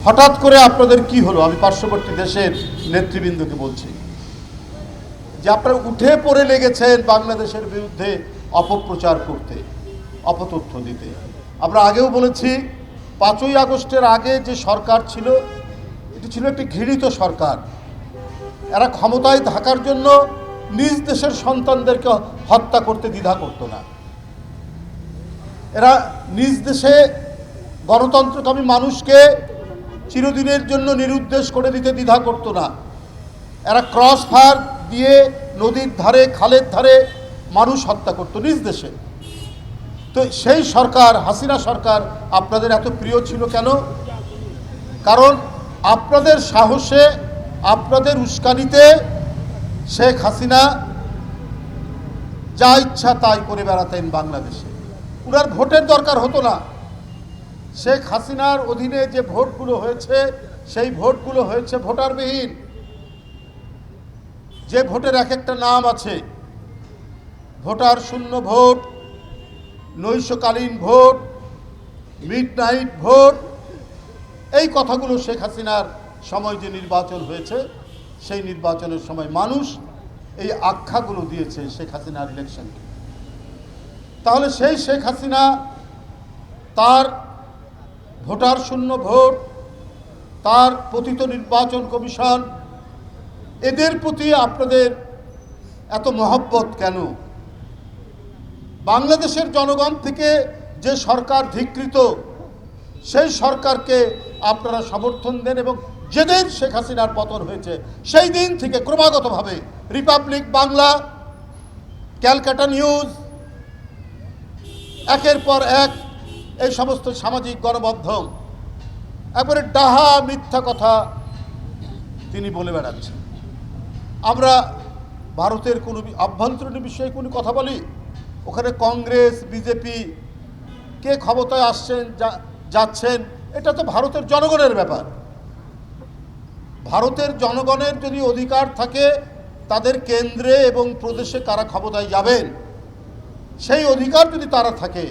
হঠাৎ করে আপনাদের কি হলো? আমি পার্শ্ববর্তী দেশের নেতৃবৃন্দকে বলছি যে আপনারা উঠে পড়ে লেগেছেন বাংলাদেশের বিরুদ্ধে অপপ্রচার করতে, অপতথ্য দিতে। আমরা আগেও বলেছি 5ই আগস্টের আগে যে সরকার ছিল এটি ছিল একটি ঘৃণিত সরকার। এরা ক্ষমতায় থাকার জন্য নিজ দেশের সন্তানদেরকে হত্যা করতে দ্বিধা করতো না। এরা নিজ দেশে গণতন্ত্রকামী মানুষকে চিরদিনের জন্য নিরুদ্দেশ করে দিতে দ্বিধা করতো না। এরা ক্রস ফায়ার দিয়ে নদীর ধারে, খালের ধারে মানুষ হত্যা করতো নিজ দেশে। তো সেই সরকার, হাসিনা সরকার আপনাদের এত প্রিয় ছিল কেন? কারণ আপনাদের সাহসে, আপনাদের উস্কানিতে শেখ হাসিনা যা ইচ্ছা তাই করে বেড়াতেন বাংলাদেশে। উনার ভোটের দরকার হতো না। শেখ হাসিনার অধীনে যে ভোটগুলো হয়েছে সেই ভোটগুলো হয়েছে ভোটারবিহীন। যে ভোটের এক একটা নাম আছে, ভোটার শূন্য ভোট, নৈশকালীন ভোট, মিডনাইট ভোট, এই কথাগুলো শেখ হাসিনার সময় যে নির্বাচন হয়েছে সেই নির্বাচনের সময় মানুষ এই আখ্যাগুলো দিয়েছে শেখ হাসিনার ইলেকশনকে। তাহলে সেই শেখ হাসিনা তার ভোটার শূন্য ভোট, তার পতিত নির্বাচন কমিশন, এদের প্রতি আপনাদের এত মহব্বত কেন? বাংলাদেশের জনগণ থেকে যে সরকার ধিক্কৃত সেই সরকারকে আপনারা সমর্থন দেন এবং যেদিন শেখ হাসিনার পতন হয়েছে সেই দিন থেকে ক্রমাগতভাবে রিপাবলিক বাংলা, ক্যালকাটা নিউজ, একের পর এক এই সমস্ত সামাজিক গণমাধ্যম একবারে ডাহা মিথ্যা কথা তিনি বলে বেড়াচ্ছেন। আমরা ভারতের কোনো আভ্যন্তরীণ বিষয়ে কোনো কথা বলি, ওখানে কংগ্রেস, বিজেপি কে ক্ষমতায় আসছেন, যাচ্ছেন, এটা তো ভারতের জনগণের ব্যাপার। ভারতের জনগণের যদি অধিকার থাকে তাদের কেন্দ্রে এবং প্রদেশে কারা ক্ষমতায় যাবেন সেই অধিকার যদি তারা থাকে,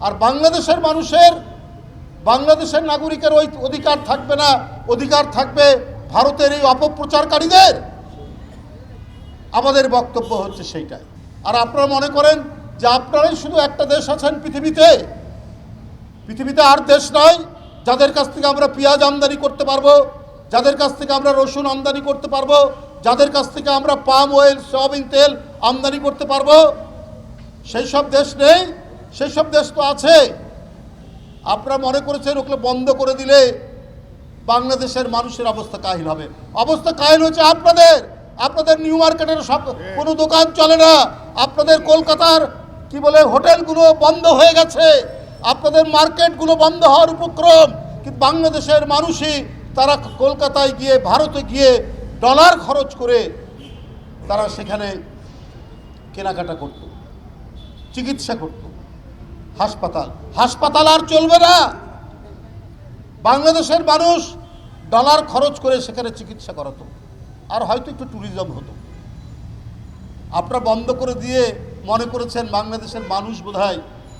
আর বাংলাদেশের মানুষের, বাংলাদেশের নাগরিকের ওই অধিকার থাকবে না, অধিকার থাকবে ভারতের এই অপপ্রচারকারীদের। আমাদের বক্তব্য হচ্ছে সেইটাই। আর আপনারা মনে করেন যে আপনারাই শুধু একটা দেশ আছেন পৃথিবীতে আর দেশ নয় যাদের কাছ থেকে আমরা পেঁয়াজ আমদানি করতে পারবো, যাদের কাছ থেকে আমরা রসুন আমদানি করতে পারবো, যাদের কাছ থেকে আমরা পাম অয়েল, সয়াবিন তেল আমদানি করতে পারবো। সেই সব দেশ নেই? সেই সব দেশ তো আছে। আপনারা মনে করেছেন ওগুলো বন্ধ করে দিলে বাংলাদেশের মানুষের অবস্থা কাহিল হবে। অবস্থা কাহিল হচ্ছে আপনাদের নিউ মার্কেটের সব কোনো দোকান চলে না, আপনাদের কলকাতার কি বলে হোটেলগুলো বন্ধ হয়ে গেছে, আপনাদের মার্কেটগুলো বন্ধ হওয়ার উপক্রম। কিন্তু বাংলাদেশের মানুষই তারা কলকাতায় গিয়ে, ভারতে গিয়ে ডলার খরচ করে তারা সেখানে কেনাকাটা করত, চিকিৎসা করত। হাসপাতাল আর চলবে না। বাংলাদেশের মানুষ ডলার খরচ করে সেখানে চিকিৎসা করাতো, আর হয়তো একটু ট্যুরিজম হতো। আপনারা বন্ধ করে দিয়ে মনে করেছেন বাংলাদেশের মানুষ বোধহয়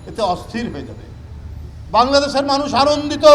এতে অস্থির হয়ে যাবে। বাংলাদেশের মানুষ আনন্দিত।